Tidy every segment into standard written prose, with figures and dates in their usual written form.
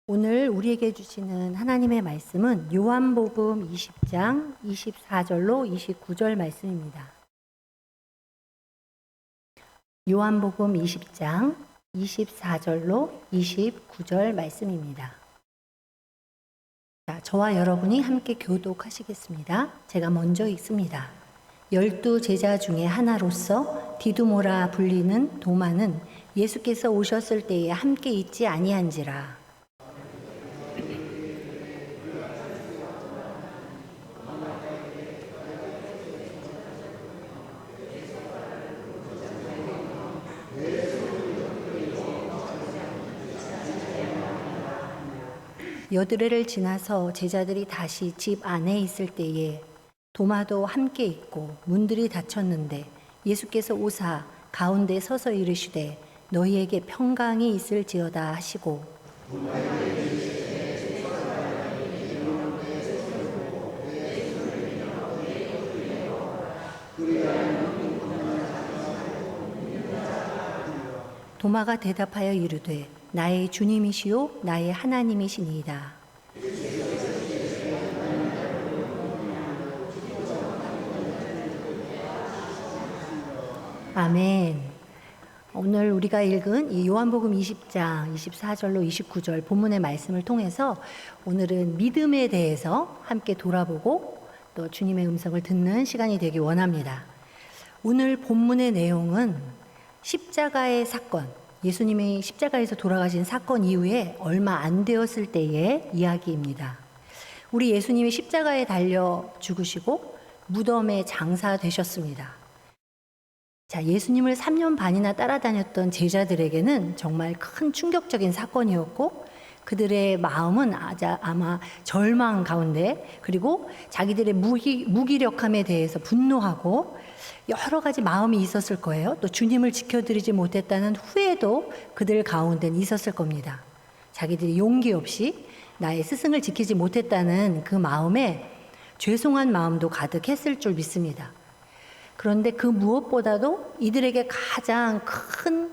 오늘 우리에게 주시는 하나님의 말씀은 요한복음 20장 24절로 29절 말씀입니다. 요한복음 20장 24절로 29절 말씀입니다. 자, 저와 여러분이 함께 교독하시겠습니다. 제가 먼저 읽습니다. 12 제자 중에 하나로서 디두모라 불리는 도마는 예수께서 오셨을 때에 함께 있지 아니한지라. 여드레를 지나서 제자들이 다시 집 안에 있을 때에 도마도 함께 있고 문들이 닫혔는데 예수께서 오사 가운데 서서 이르시되 너희에게 평강이 있을지어다 하시고 도마가 대답하여 이르되 나의 주님이시요 나의 하나님이시니이다. 아멘. 오늘 우리가 읽은 이 요한복음 20장 24절로 29절 본문의 말씀을 통해서 오늘은 믿음에 대해서 함께 돌아보고 또 주님의 음성을 듣는 시간이 되기 원합니다. 오늘 본문의 내용은 십자가의 사건, 예수님이 십자가에서 돌아가신 사건 이후에 얼마 안 되었을 때의 이야기입니다. 우리 예수님이 십자가에 달려 죽으시고 무덤에 장사되셨습니다. 자, 예수님을 3년 반이나 따라다녔던 제자들에게는 정말 큰 충격적인 사건이었고 그들의 마음은 아마 절망 가운데 그리고 자기들의 무기력함에 대해서 분노하고 여러 가지 마음이 있었을 거예요. 또 주님을 지켜드리지 못했다는 후회도 그들 가운데는 있었을 겁니다. 자기들이 용기 없이 나의 스승을 지키지 못했다는 그 마음에 죄송한 마음도 가득했을 줄 믿습니다. 그런데 그 무엇보다도 이들에게 가장 큰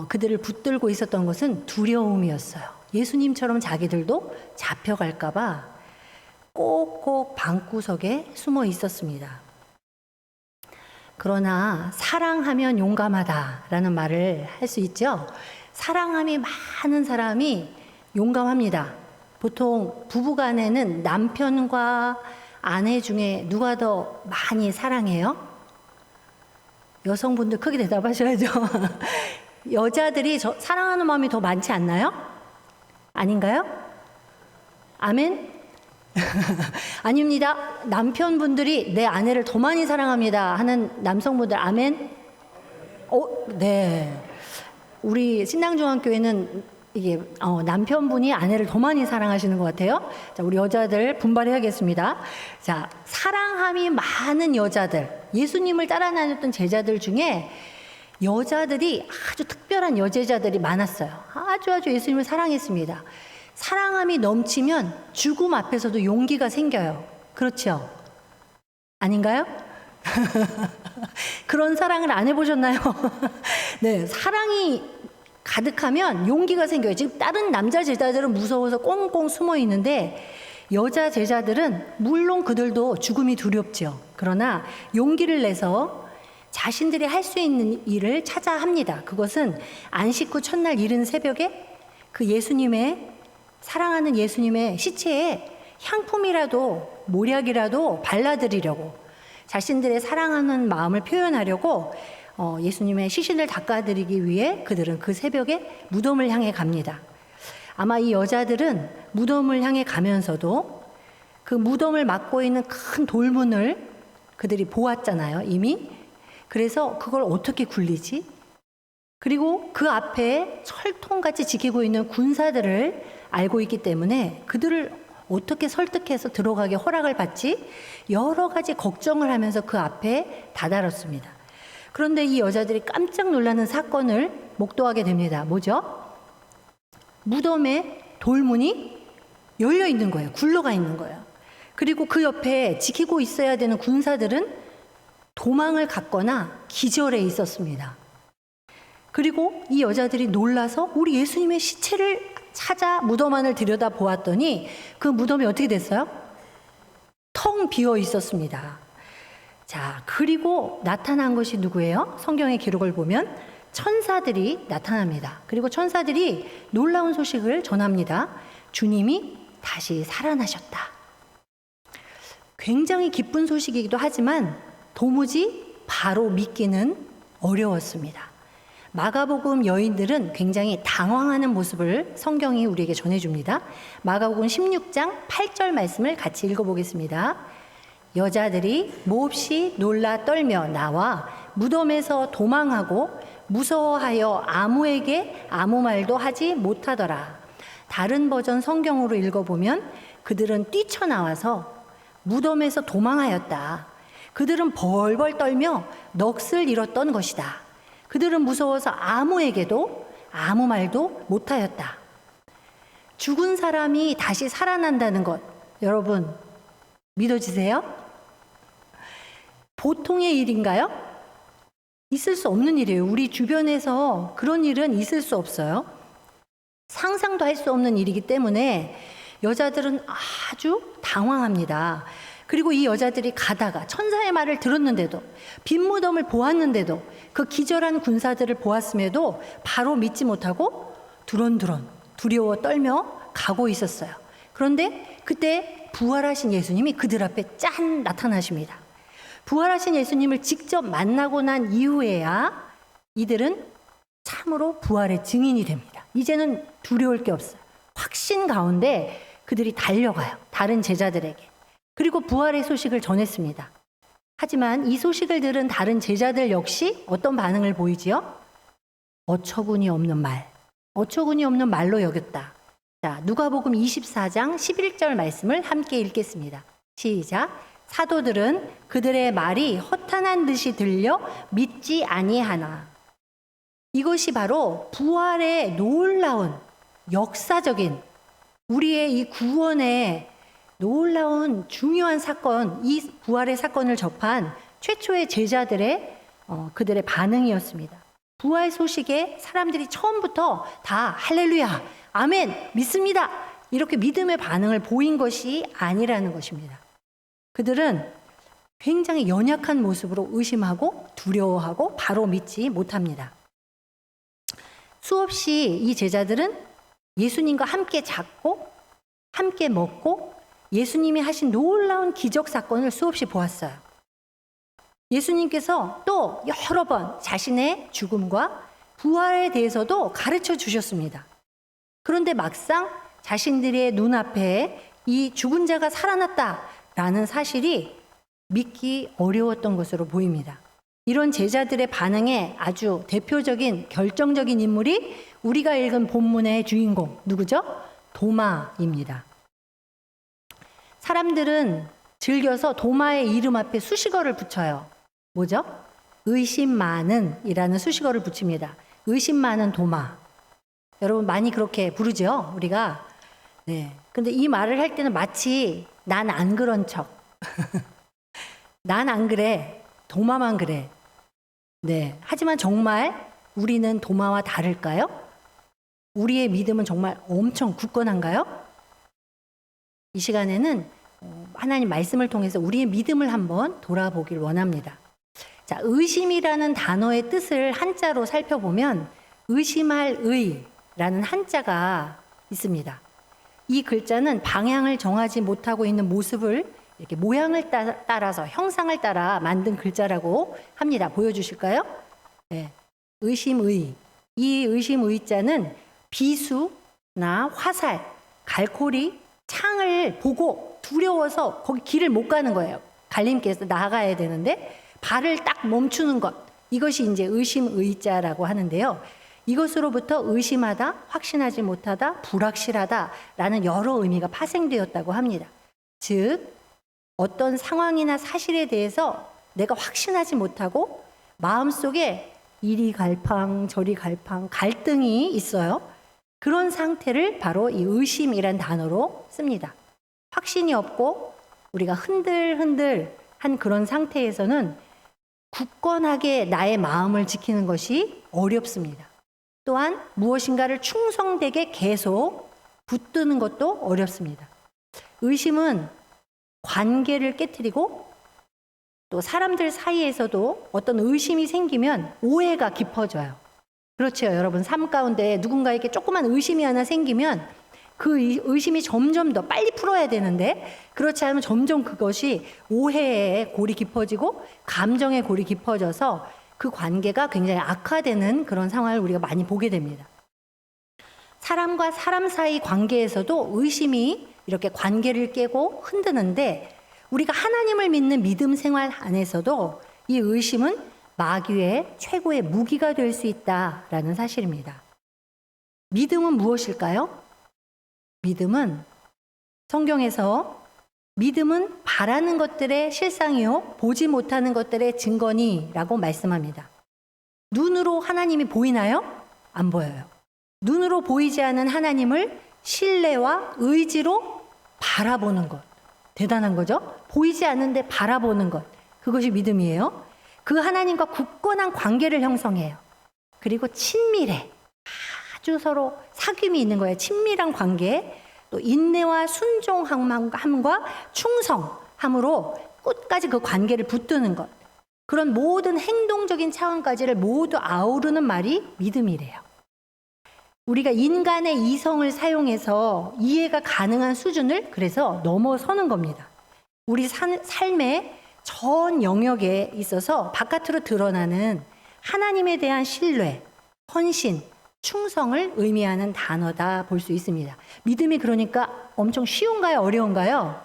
그들을 붙들고 있었던 것은 두려움이었어요. 예수님처럼 자기들도 잡혀갈까 봐 꼭꼭 방구석에 숨어 있었습니다. 그러나 사랑하면 용감하다라는 말을 할 수 있죠. 사랑함이 많은 사람이 용감합니다. 보통 부부간에는 남편과 아내 중에 누가 더 많이 사랑해요? 여성분들 크게 대답하셔야죠. 여자들이 사랑하는 마음이 더 많지 않나요? 아닌가요? 아멘? 아닙니다. 남편분들이 내 아내를 더 많이 사랑합니다 하는 남성분들 아멘? 네. 우리 신당중앙교회는 이게 남편분이 아내를 더 많이 사랑하시는 것 같아요. 자, 우리 여자들 분발해야겠습니다. 자, 사랑함이 많은 여자들, 예수님을 따라다녔던 제자들 중에 여자들이 아주 특별한 여제자들이 많았어요. 아주 예수님을 사랑했습니다. 사랑함이 넘치면 죽음 앞에서도 용기가 생겨요. 그렇죠? 아닌가요? 그런 사랑을 안 해보셨나요? 네, 사랑이 가득하면 용기가 생겨요. 지금 다른 남자 제자들은 무서워서 꽁꽁 숨어 있는데 여자 제자들은 물론 그들도 죽음이 두렵죠. 그러나 용기를 내서 자신들이 할 수 있는 일을 찾아 합니다. 그것은 안식 후 첫날 이른 새벽에 그 사랑하는 예수님의 시체에 향품이라도 모략이라도 발라드리려고 자신들의 사랑하는 마음을 표현하려고 예수님의 시신을 닦아드리기 위해 그들은 그 새벽에 무덤을 향해 갑니다. 아마 이 여자들은 무덤을 향해 가면서도 그 무덤을 막고 있는 큰 돌문을 그들이 보았잖아요, 이미. 그래서 그걸 어떻게 굴리지? 그리고 그 앞에 철통같이 지키고 있는 군사들을 알고 있기 때문에 그들을 어떻게 설득해서 들어가게 허락을 받지? 여러 가지 걱정을 하면서 그 앞에 다다랐습니다. 그런데 이 여자들이 깜짝 놀라는 사건을 목도하게 됩니다. 뭐죠? 무덤에 돌문이 열려 있는 거예요. 굴러가 있는 거예요. 그리고 그 옆에 지키고 있어야 되는 군사들은 도망을 갔거나 기절해 있었습니다. 그리고 이 여자들이 놀라서 우리 예수님의 시체를 찾아 무덤 안을 들여다 보았더니 그 무덤이 어떻게 됐어요? 텅 비어 있었습니다. 자, 그리고 나타난 것이 누구예요? 성경의 기록을 보면 천사들이 나타납니다. 그리고 천사들이 놀라운 소식을 전합니다. 주님이 다시 살아나셨다. 굉장히 기쁜 소식이기도 하지만 도무지 바로 믿기는 어려웠습니다. 마가복음 여인들은 굉장히 당황하는 모습을 성경이 우리에게 전해줍니다. 마가복음 16장 8절 말씀을 같이 읽어보겠습니다. 여자들이 몹시 놀라 떨며 나와 무덤에서 도망하고 무서워하여 아무에게 아무 말도 하지 못하더라. 다른 버전 성경으로 읽어보면 그들은 뛰쳐나와서 무덤에서 도망하였다. 그들은 벌벌 떨며 넋을 잃었던 것이다. 그들은 무서워서 아무에게도 아무 말도 못하였다. 죽은 사람이 다시 살아난다는 것, 여러분 믿어지세요? 보통의 일인가요? 있을 수 없는 일이에요. 우리 주변에서 그런 일은 있을 수 없어요. 상상도 할 수 없는 일이기 때문에 여자들은 아주 당황합니다. 그리고 이 여자들이 가다가 천사의 말을 들었는데도, 빈 무덤을 보았는데도, 그 기절한 군사들을 보았음에도 바로 믿지 못하고 두런두런 두려워 떨며 가고 있었어요. 그런데 그때 부활하신 예수님이 그들 앞에 짠 나타나십니다. 부활하신 예수님을 직접 만나고 난 이후에야 이들은 참으로 부활의 증인이 됩니다. 이제는 두려울 게 없어요. 확신 가운데 그들이 달려가요. 다른 제자들에게. 그리고 부활의 소식을 전했습니다. 하지만 이 소식을 들은 다른 제자들 역시 어떤 반응을 보이지요? 어처구니 없는 말로 여겼다. 자, 누가복음 24장 11절 말씀을 함께 읽겠습니다. 시작. 사도들은 그들의 말이 허탄한 듯이 들려 믿지 아니하나. 이것이 바로 부활의 놀라운 역사적인 우리의 이 구원의 놀라운 중요한 사건, 이 부활의 사건을 접한 최초의 제자들의 그들의 반응이었습니다. 부활 소식에 사람들이 처음부터 다 할렐루야, 아멘, 믿습니다, 이렇게 믿음의 반응을 보인 것이 아니라는 것입니다. 그들은 굉장히 연약한 모습으로 의심하고 두려워하고 바로 믿지 못합니다. 수없이 이 제자들은 예수님과 함께 잤고 함께 먹고 예수님이 하신 놀라운 기적 사건을 수없이 보았어요. 예수님께서 또 여러 번 자신의 죽음과 부활에 대해서도 가르쳐 주셨습니다. 그런데 막상 자신들의 눈앞에 이 죽은 자가 살아났다라는 사실이 믿기 어려웠던 것으로 보입니다. 이런 제자들의 반응에 아주 대표적인 결정적인 인물이 우리가 읽은 본문의 주인공 누구죠? 도마입니다. 사람들은 즐겨서 도마의 이름 앞에 수식어를 붙여요. 뭐죠? 의심 많은 이라는 수식어를 붙입니다. 의심 많은 도마. 여러분 많이 그렇게 부르죠? 우리가. 네. 근데 이 말을 할 때는 마치 난 안 그런 척. 난 안 그래. 도마만 그래. 네. 하지만 정말 우리는 도마와 다를까요? 우리의 믿음은 정말 엄청 굳건한가요? 이 시간에는 하나님 말씀을 통해서 우리의 믿음을 한번 돌아보길 원합니다. 자, 의심이라는 단어의 뜻을 한자로 살펴보면 의심할 의라는 한자가 있습니다. 이 글자는 방향을 정하지 못하고 있는 모습을 이렇게 모양을 따라서 형상을 따라 만든 글자라고 합니다. 보여주실까요? 네. 의심의. 이 의심의자는 비수나 화살, 갈고리, 창을 보고 두려워서 거기 길을 못 가는 거예요. 갈림길에서 나가야 되는데 발을 딱 멈추는 것. 이것이 이제 의심의자라고 하는데요. 이것으로부터 의심하다, 확신하지 못하다, 불확실하다라는 여러 의미가 파생되었다고 합니다. 즉, 어떤 상황이나 사실에 대해서 내가 확신하지 못하고 마음속에 이리 갈팡 저리 갈팡 갈등이 있어요. 그런 상태를 바로 이 의심이란 단어로 씁니다. 확신이 없고 우리가 흔들흔들한 그런 상태에서는 굳건하게 나의 마음을 지키는 것이 어렵습니다. 또한 무엇인가를 충성되게 계속 붙드는 것도 어렵습니다. 의심은 관계를 깨트리고 또 사람들 사이에서도 어떤 의심이 생기면 오해가 깊어져요. 그렇죠, 여러분. 삶 가운데 누군가에게 조그만 의심이 하나 생기면 그 의심이 점점 더 빨리 풀어야 되는데 그렇지 않으면 점점 그것이 오해의 골이 깊어지고 감정의 골이 깊어져서 그 관계가 굉장히 악화되는 그런 상황을 우리가 많이 보게 됩니다. 사람과 사람 사이 관계에서도 의심이 이렇게 관계를 깨고 흔드는데 우리가 하나님을 믿는 믿음 생활 안에서도 이 의심은 마귀의 최고의 무기가 될 수 있다라는 사실입니다. 믿음은 무엇일까요? 믿음은 성경에서 믿음은 바라는 것들의 실상이요 보지 못하는 것들의 증거니라고 말씀합니다. 눈으로 하나님이 보이나요? 안 보여요. 눈으로 보이지 않은 하나님을 신뢰와 의지로 바라보는 것. 대단한 거죠? 보이지 않는데 바라보는 것. 그것이 믿음이에요. 그 하나님과 굳건한 관계를 형성해요. 그리고 친밀해. 아주 서로 사귐이 있는 거예요. 친밀한 관계. 또 인내와 순종함과 충성함으로 끝까지 그 관계를 붙드는 것. 그런 모든 행동적인 차원까지를 모두 아우르는 말이 믿음이래요. 우리가 인간의 이성을 사용해서 이해가 가능한 수준을 그래서 넘어서는 겁니다. 우리 삶의 전 영역에 있어서 바깥으로 드러나는 하나님에 대한 신뢰, 헌신, 충성을 의미하는 단어다 볼 수 있습니다. 믿음이 그러니까 엄청 쉬운가요? 어려운가요?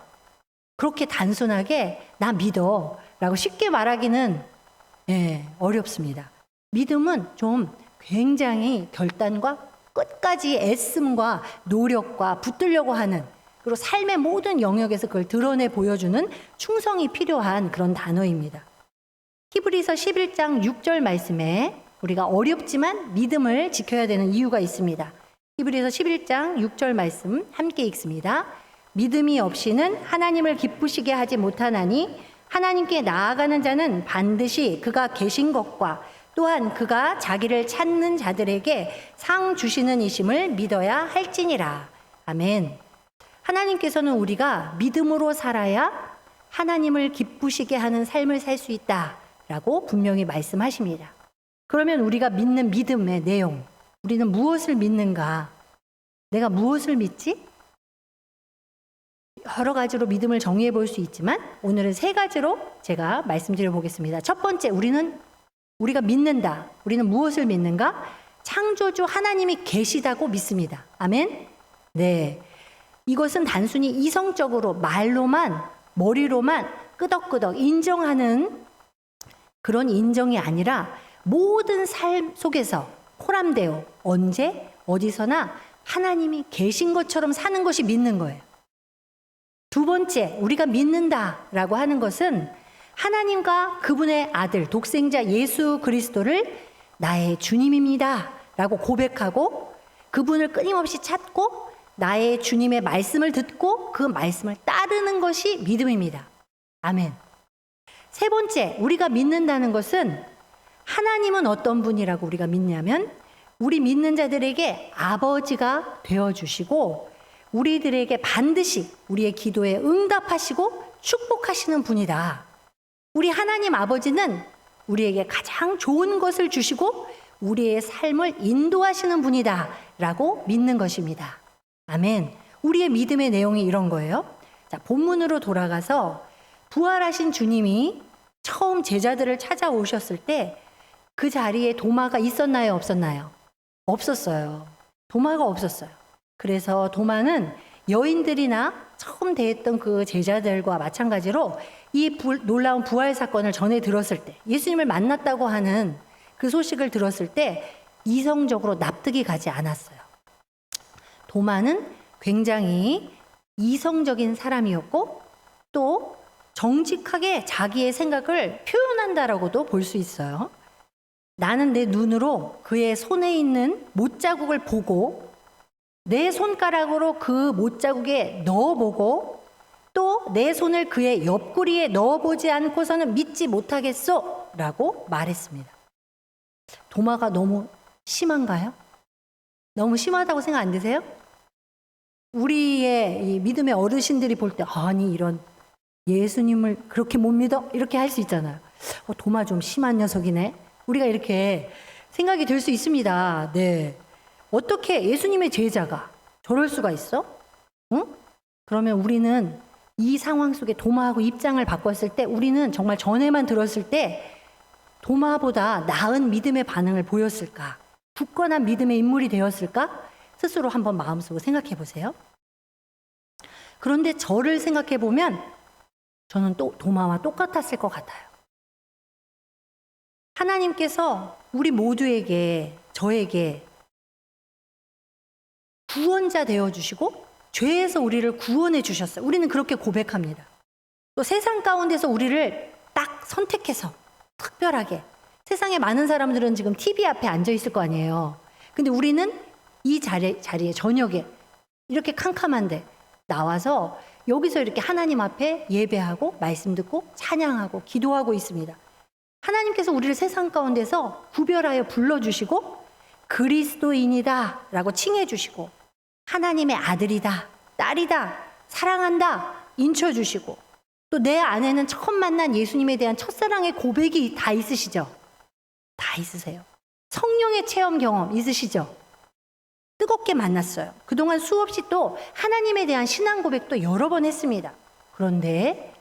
그렇게 단순하게 나 믿어 라고 쉽게 말하기는 어렵습니다. 믿음은 좀 굉장히 결단과 끝까지 애씀과 노력과 붙들려고 하는 그리고 삶의 모든 영역에서 그걸 드러내 보여주는 충성이 필요한 그런 단어입니다. 히브리서 11장 6절 말씀에 우리가 어렵지만 믿음을 지켜야 되는 이유가 있습니다. 히브리서 11장 6절 말씀 함께 읽습니다. 믿음이 없이는 하나님을 기쁘시게 하지 못하나니 하나님께 나아가는 자는 반드시 그가 계신 것과 또한 그가 자기를 찾는 자들에게 상 주시는 이심을 믿어야 할지니라. 아멘. 하나님께서는 우리가 믿음으로 살아야 하나님을 기쁘시게 하는 삶을 살 수 있다라고 분명히 말씀하십니다. 그러면 우리가 믿는 믿음의 내용, 우리는 무엇을 믿는가? 내가 무엇을 믿지? 여러 가지로 믿음을 정의해 볼 수 있지만 오늘은 세 가지로 제가 말씀드려 보겠습니다. 첫 번째, 우리가 믿는다. 우리는 무엇을 믿는가? 창조주 하나님이 계시다고 믿습니다. 아멘? 네. 이것은 단순히 이성적으로 말로만, 머리로만 끄덕끄덕 인정하는 그런 인정이 아니라 모든 삶 속에서 포함되어 언제, 어디서나 하나님이 계신 것처럼 사는 것이 믿는 거예요. 두 번째, 우리가 믿는다라고 하는 것은 하나님과 그분의 아들, 독생자 예수 그리스도를 나의 주님입니다 라고 고백하고 그분을 끊임없이 찾고 나의 주님의 말씀을 듣고 그 말씀을 따르는 것이 믿음입니다. 아멘. 세 번째, 우리가 믿는다는 것은 하나님은 어떤 분이라고 우리가 믿냐면 우리 믿는 자들에게 아버지가 되어주시고 우리들에게 반드시 우리의 기도에 응답하시고 축복하시는 분이다. 우리 하나님 아버지는 우리에게 가장 좋은 것을 주시고 우리의 삶을 인도하시는 분이다 라고 믿는 것입니다. 아멘. 우리의 믿음의 내용이 이런 거예요. 자, 본문으로 돌아가서 부활하신 주님이 처음 제자들을 찾아오셨을 때 그 자리에 도마가 있었나요? 없었나요? 없었어요. 도마가 없었어요. 그래서 도마는 여인들이나 처음 대했던 그 제자들과 마찬가지로 이 놀라운 부활 사건을 전해 들었을 때 예수님을 만났다고 하는 그 소식을 들었을 때 이성적으로 납득이 가지 않았어요. 도마는 굉장히 이성적인 사람이었고 또 정직하게 자기의 생각을 표현한다라고도 볼 수 있어요. 나는 내 눈으로 그의 손에 있는 못자국을 보고 내 손가락으로 그 못자국에 넣어보고 또 내 손을 그의 옆구리에 넣어보지 않고서는 믿지 못하겠소 라고 말했습니다. 도마가 너무 심한가요? 너무 심하다고 생각 안 드세요? 우리의 이 믿음의 어르신들이 볼 때 아니 이런 예수님을 그렇게 못 믿어? 이렇게 할 수 있잖아요. 도마 좀 심한 녀석이네. 우리가 이렇게 생각이 들 수 있습니다. 네. 어떻게 예수님의 제자가 저럴 수가 있어? 응? 그러면 우리는 이 상황 속에 도마하고 입장을 바꿨을 때 우리는 정말 전에만 들었을 때 도마보다 나은 믿음의 반응을 보였을까? 굳건한 믿음의 인물이 되었을까? 스스로 한번 마음속으로 생각해 보세요. 그런데 저를 생각해 보면 저는 또 도마와 똑같았을 것 같아요. 하나님께서 우리 모두에게, 저에게 구원자 되어주시고 죄에서 우리를 구원해 주셨어요. 우리는 그렇게 고백합니다. 또 세상 가운데서 우리를 딱 선택해서 특별하게, 세상에 많은 사람들은 지금 TV 앞에 앉아 있을 거 아니에요. 근데 우리는 이 자리에 저녁에 이렇게 캄캄한데 나와서 여기서 이렇게 하나님 앞에 예배하고 말씀 듣고 찬양하고 기도하고 있습니다. 하나님께서 우리를 세상 가운데서 구별하여 불러주시고 그리스도인이다 라고 칭해주시고 하나님의 아들이다, 딸이다, 사랑한다 인쳐주시고 또 내 안에는 처음 만난 예수님에 대한 첫사랑의 고백이 다 있으시죠? 다 있으세요. 성령의 체험 경험 있으시죠? 뜨겁게 만났어요. 그동안 수없이 또 하나님에 대한 신앙 고백도 여러 번 했습니다. 그런데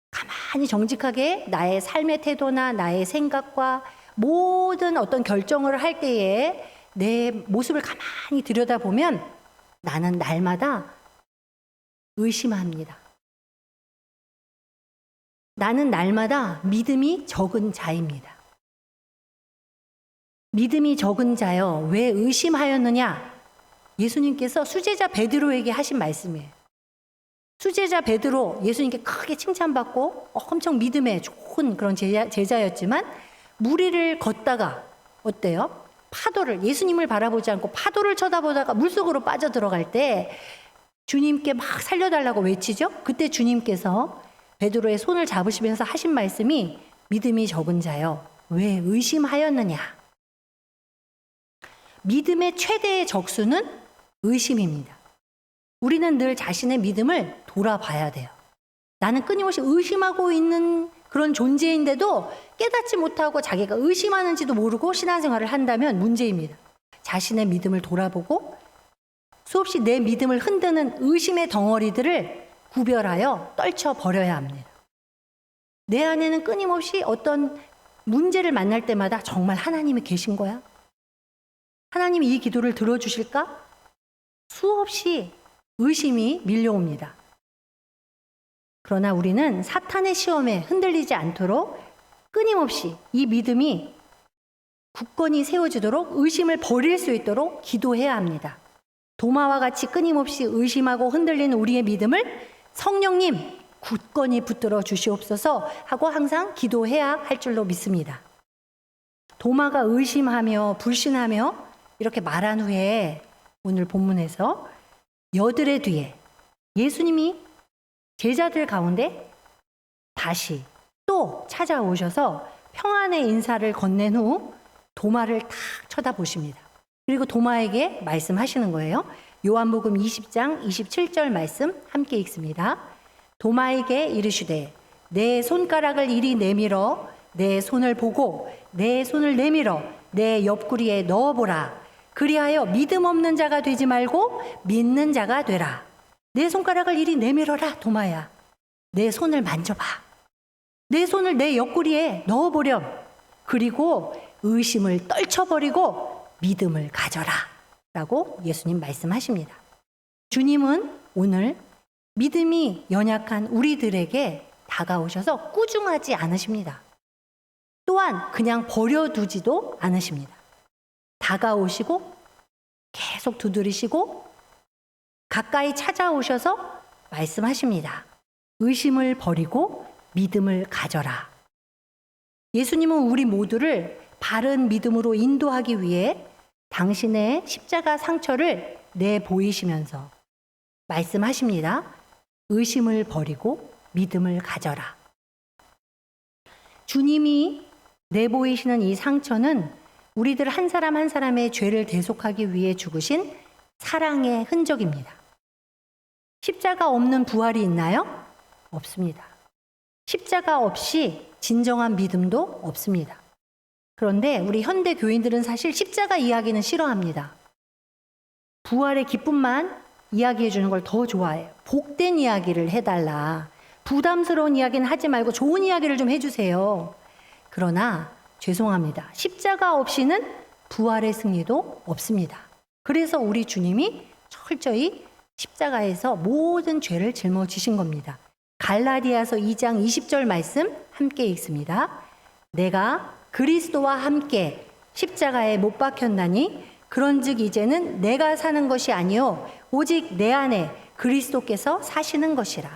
가만히 정직하게 나의 삶의 태도나 나의 생각과 모든 어떤 결정을 할 때에 내 모습을 가만히 들여다보면 나는 날마다 의심합니다. 나는 날마다 믿음이 적은 자입니다. 믿음이 적은 자여 왜 의심하였느냐? 예수님께서 수제자 베드로에게 하신 말씀이에요. 수제자 베드로 예수님께 크게 칭찬받고 엄청 믿음에 좋은 그런 제자였지만 무리를 걷다가 어때요? 파도를 예수님을 바라보지 않고 파도를 쳐다보다가 물속으로 빠져들어갈 때 주님께 막 살려달라고 외치죠. 그때 주님께서 베드로의 손을 잡으시면서 하신 말씀이 믿음이 적은 자여 왜 의심하였느냐. 믿음의 최대의 적수는 의심입니다. 우리는 늘 자신의 믿음을 돌아봐야 돼요. 나는 끊임없이 의심하고 있는 그런 존재인데도 깨닫지 못하고 자기가 의심하는지도 모르고 신앙생활을 한다면 문제입니다. 자신의 믿음을 돌아보고 수없이 내 믿음을 흔드는 의심의 덩어리들을 구별하여 떨쳐버려야 합니다. 내 안에는 끊임없이 어떤 문제를 만날 때마다 정말 하나님이 계신 거야? 하나님이 이 기도를 들어주실까? 수없이 의심이 밀려옵니다. 그러나 우리는 사탄의 시험에 흔들리지 않도록 끊임없이 이 믿음이 굳건히 세워지도록 의심을 버릴 수 있도록 기도해야 합니다. 도마와 같이 끊임없이 의심하고 흔들리는 우리의 믿음을 성령님 굳건히 붙들어 주시옵소서 하고 항상 기도해야 할 줄로 믿습니다. 도마가 의심하며 불신하며 이렇게 말한 후에 오늘 본문에서 여드레 뒤에 예수님이 제자들 가운데 다시 또 찾아오셔서 평안의 인사를 건넨 후 도마를 탁 쳐다보십니다. 그리고 도마에게 말씀하시는 거예요. 요한복음 20장 27절 말씀 함께 읽습니다. 도마에게 이르시되 내 손가락을 이리 내밀어 내 손을 보고 내 손을 내밀어 내 옆구리에 넣어보라. 그리하여 믿음 없는 자가 되지 말고 믿는 자가 되라. 내 손가락을 이리 내밀어라 도마야. 내 손을 만져봐. 내 손을 내 옆구리에 넣어보렴. 그리고 의심을 떨쳐버리고 믿음을 가져라 라고 예수님 말씀하십니다. 주님은 오늘 믿음이 연약한 우리들에게 다가오셔서 꾸중하지 않으십니다. 또한 그냥 버려두지도 않으십니다. 다가오시고 계속 두드리시고 가까이 찾아오셔서 말씀하십니다. 의심을 버리고 믿음을 가져라. 예수님은 우리 모두를 바른 믿음으로 인도하기 위해 당신의 십자가 상처를 내보이시면서 말씀하십니다. 의심을 버리고 믿음을 가져라. 주님이 내보이시는 이 상처는 우리들 한 사람 한 사람의 죄를 대속하기 위해 죽으신 사랑의 흔적입니다. 십자가 없는 부활이 있나요? 없습니다. 십자가 없이 진정한 믿음도 없습니다. 그런데 우리 현대 교인들은 사실 십자가 이야기는 싫어합니다. 부활의 기쁨만 이야기해 주는 걸 더 좋아해요. 복된 이야기를 해달라. 부담스러운 이야기는 하지 말고 좋은 이야기를 좀 해주세요. 그러나 죄송합니다. 십자가 없이는 부활의 승리도 없습니다. 그래서 우리 주님이 철저히 십자가에서 모든 죄를 짊어지신 겁니다. 갈라디아서 2장 20절 말씀 함께 읽습니다. 내가 그리스도와 함께 십자가에 못 박혔나니 그런즉 이제는 내가 사는 것이 아니요 오직 내 안에 그리스도께서 사시는 것이라.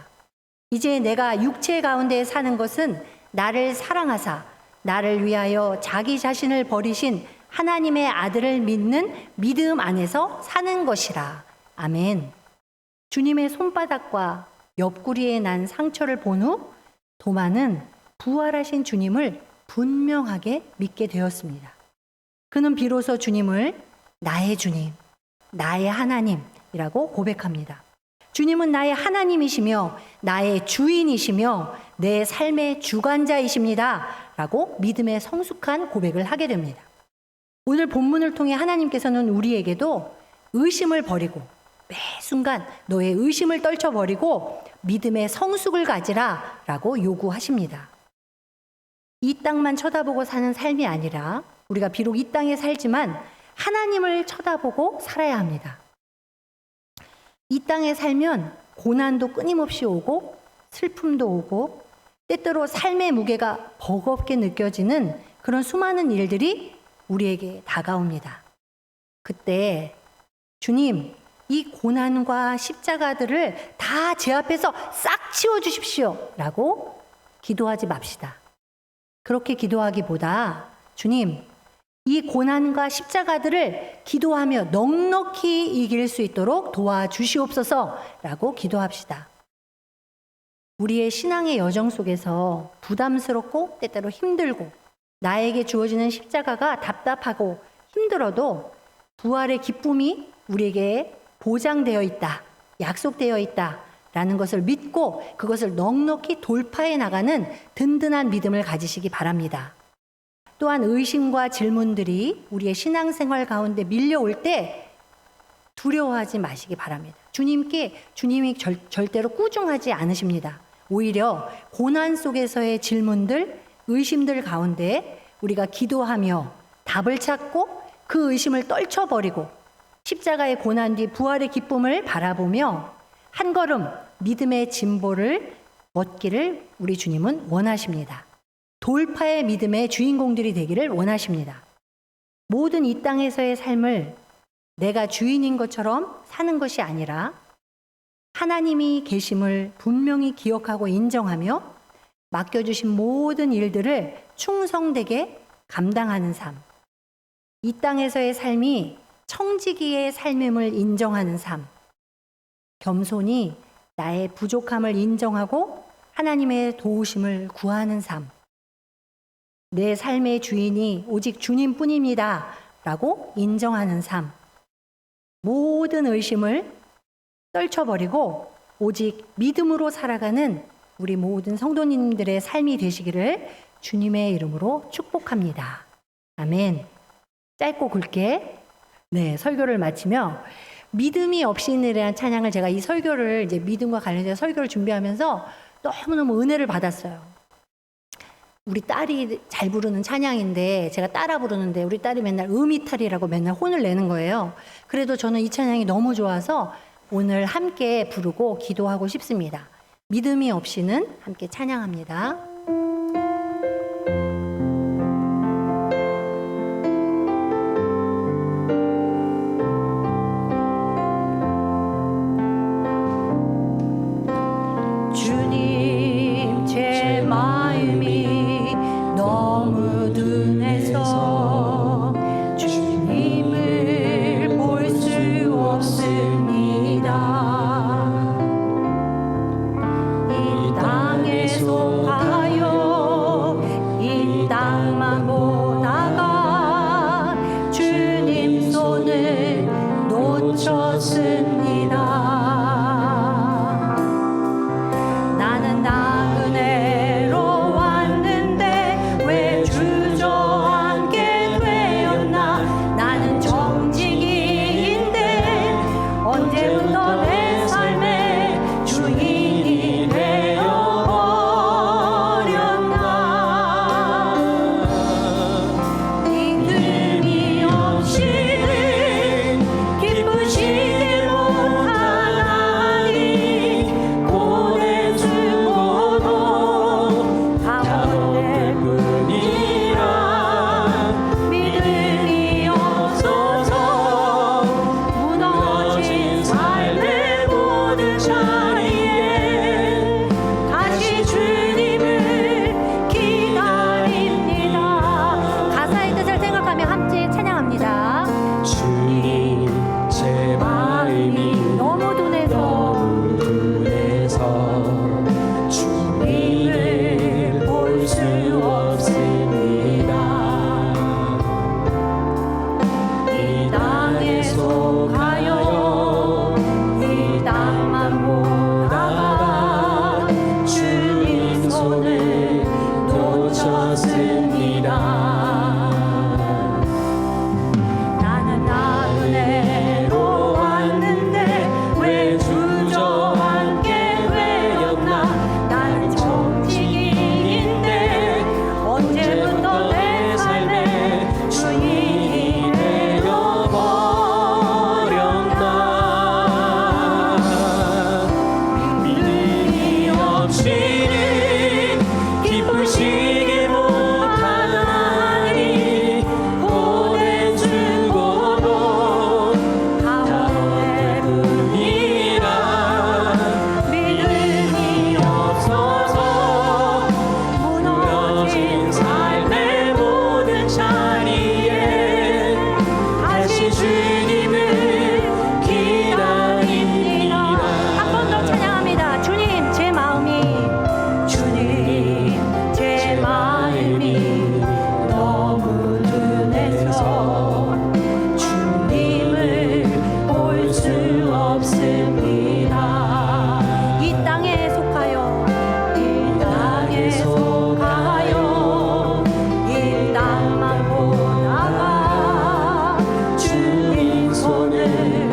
이제 내가 육체 가운데 사는 것은 나를 사랑하사 나를 위하여 자기 자신을 버리신 하나님의 아들을 믿는 믿음 안에서 사는 것이라. 아멘. 주님의 손바닥과 옆구리에 난 상처를 본 후 도마는 부활하신 주님을 분명하게 믿게 되었습니다. 그는 비로소 주님을 나의 주님, 나의 하나님이라고 고백합니다. 주님은 나의 하나님이시며 나의 주인이시며 내 삶의 주관자이십니다. 라고 믿음의 성숙한 고백을 하게 됩니다. 오늘 본문을 통해 하나님께서는 우리에게도 의심을 버리고 매 순간 너의 의심을 떨쳐버리고 믿음의 성숙을 가지라 라고 요구하십니다. 이 땅만 쳐다보고 사는 삶이 아니라 우리가 비록 이 땅에 살지만 하나님을 쳐다보고 살아야 합니다. 이 땅에 살면 고난도 끊임없이 오고 슬픔도 오고 때때로 삶의 무게가 버겁게 느껴지는 그런 수많은 일들이 우리에게 다가옵니다. 그때 주님, 이 고난과 십자가들을 다 제 앞에서 싹 치워주십시오 라고 기도하지 맙시다. 그렇게 기도하기보다 주님, 이 고난과 십자가들을 기도하며 넉넉히 이길 수 있도록 도와주시옵소서 라고 기도합시다. 우리의 신앙의 여정 속에서 부담스럽고 때때로 힘들고 나에게 주어지는 십자가가 답답하고 힘들어도 부활의 기쁨이 우리에게 보장되어 있다, 약속되어 있다 라는 것을 믿고 그것을 넉넉히 돌파해 나가는 든든한 믿음을 가지시기 바랍니다. 또한 의심과 질문들이 우리의 신앙생활 가운데 밀려올 때 두려워하지 마시기 바랍니다. 주님이 절대로 꾸중하지 않으십니다. 오히려 고난 속에서의 질문들, 의심들 가운데 우리가 기도하며 답을 찾고 그 의심을 떨쳐버리고 십자가의 고난 뒤 부활의 기쁨을 바라보며 한 걸음 믿음의 진보를 얻기를 우리 주님은 원하십니다. 돌파의 믿음의 주인공들이 되기를 원하십니다. 모든 이 땅에서의 삶을 내가 주인인 것처럼 사는 것이 아니라 하나님이 계심을 분명히 기억하고 인정하며 맡겨주신 모든 일들을 충성되게 감당하는 삶. 이 땅에서의 삶이 청지기의 삶임을 인정하는 삶. 겸손히 나의 부족함을 인정하고 하나님의 도우심을 구하는 삶. 내 삶의 주인이 오직 주님뿐입니다. 라고 인정하는 삶. 모든 의심을 떨쳐버리고 오직 믿음으로 살아가는 우리 모든 성도님들의 삶이 되시기를 주님의 이름으로 축복합니다. 아멘. 짧고 굵게 설교를 마치며 믿음이 없이는이라는 찬양을 제가 이 설교를 이제 믿음과 관련해서 설교를 준비하면서 너무너무 은혜를 받았어요. 우리 딸이 잘 부르는 찬양인데 제가 따라 부르는데 우리 딸이 맨날 음이탈이라고 맨날 혼을 내는 거예요. 그래도 저는 이 찬양이 너무 좋아서 오늘 함께 부르고 기도하고 싶습니다. 믿음이 없이는 함께 찬양합니다. 주님, 제 마음이 너무 둔해서 주님을 볼 수 없습니다. 이 땅에 속하여 이 땅만 보다가 주님 손을 놓쳤습니다. 없습니다. 이 땅에 속하여 이 땅에 속하여 이 땅만 보다가 주님 손을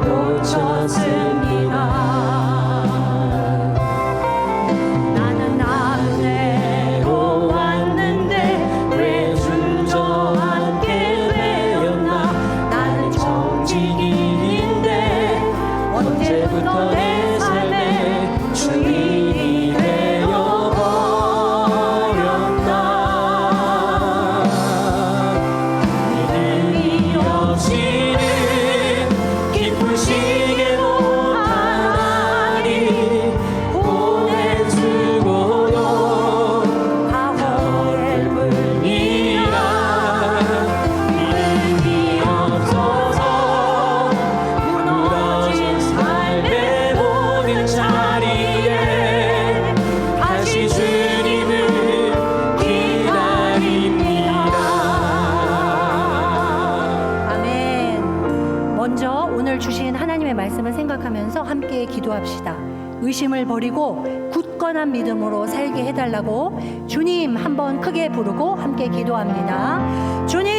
놓쳤습니다. 나는 나대로 왔는데 왜 주저앉게 되었나. 나는 정직인인데 언제부터 내 삶의 주인이 되어버렸나. 믿음이 없이는 기쁘시게도 하나님 보내주고도 가버릴 뿐이라. 믿음이 없어서 무너진 삶의 모든 자리에 다시 주님을 기다립니다. 아멘. 먼저 오늘 주신 하나님의 말씀을 생각하면서 함께 기도합시다. 의심을 버리고 굳건한 믿음으로 살게 해달라고 주님 한번 크게 부르고 함께 기도합니다. 주님!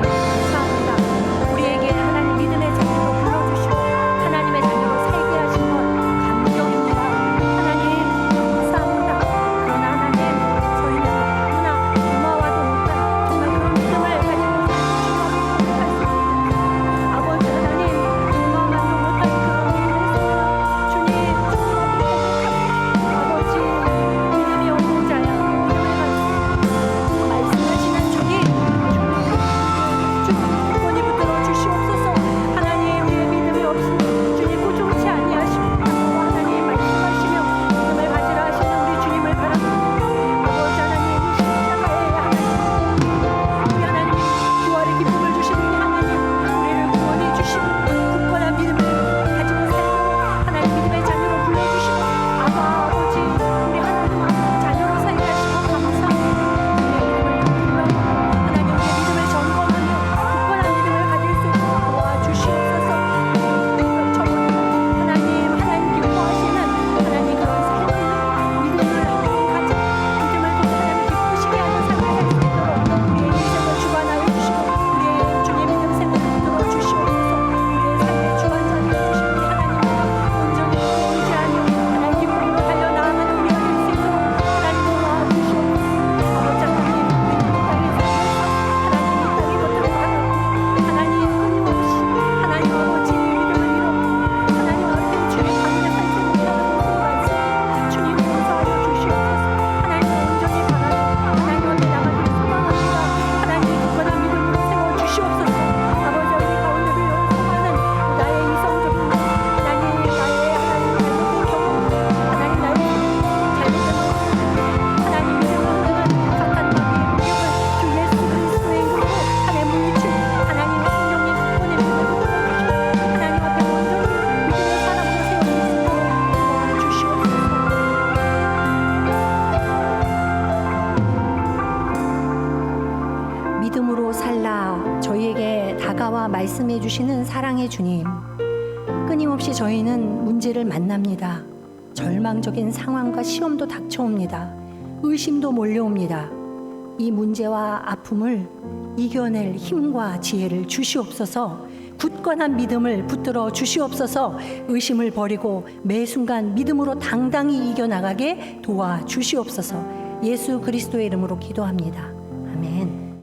감사합니다. 우리에게 하나님 믿음의 자녀로 불러주시고 하나님의 자녀로 살게 하신 것 감격입니다. 하나님 감사합니다. 그러나 하나님 저희는 너무나 고마워도 못한 정말 그런 믿음을 가지고 아버지 하나님 고마워도 못한 그런 믿음을 주님 아버지 믿음이 없는 자야 말씀하시는 주님 주권이 붙들어 주시옵소서. 하나님 우리의 믿음이 없으니 주님 꾸준치 아니하시고 하나님 말씀하시며 믿음을 가지라 하시는 우리 주님을 바랍니다. 아버지 하나님 십자가의 하나님 우리 하나님 구원의 기쁨을 주시는 하나님 우리를 구원해 주시고 굳건한 믿음을 가지고 살고 하나님 믿음의 자녀로 불러주시고 아버지 우리 하나님 자녀로 살게 하시고 감사합니다. 하나님 우리의 믿음을 점검하며 굳건한 믿음을 가질 수 있도록 도와주시옵소서. 하나님 기뻐하시는 하나님 그런 삶을 믿음을 가지고 믿음을 통해 하나님 기쁘시게 하는 삶을 할 수 있도록 우리의 인생을 주관하여 주시고 우리의 주님 믿음 생활을 붙들어 주시옵소서. 우리의 삶의 주관자를 주시는 하나님 온전히 의지하며 하나님 기쁨으로 달려나아가는 우리가 될 수 있도록 하나님 도와주시옵소서. 아버지 하나님 우리 땅에 살면서 하나님 이 땅에 겉으로 가는 하나님 끊임없이 하나님 아버지 믿음을 이루고 하나님 앞에 주님 앞에 살지 못하는 모든 말씀 주님 용서하여 주시옵소서. 하나님 온전히 바라고 하나님 앞에 나가길 소망합니다. 하나님 굳건한 믿음으로 세워 주시옵소서. 아버지 우리 가운데도 수많은 나의 이성적인 하나님 나의 하나님 잘못된 경험 하나님 나의 잘못된 하나님 믿음을 얻는 사탄 마귀의 공격을 주 예수 그리스도의 이름으로 하나님 물리치 하나님 성령님 굳건의 믿음을 붙들어 주시고 하나님 앞에 온전히 믿음의 사람으로 세워 주시옵소서. 믿음으로 살라 저희에게 다가와 말씀해 주시는 사랑의 주님. 끊임없이 저희는 문제를 만납니다. 절망적인 상황과 시험도 닥쳐옵니다. 의심도 몰려옵니다. 이 문제와 아픔을 이겨낼 힘과 지혜를 주시옵소서. 굳건한 믿음을 붙들어 주시옵소서. 의심을 버리고 매 순간 믿음으로 당당히 이겨나가게 도와주시옵소서. 예수 그리스도의 이름으로 기도합니다.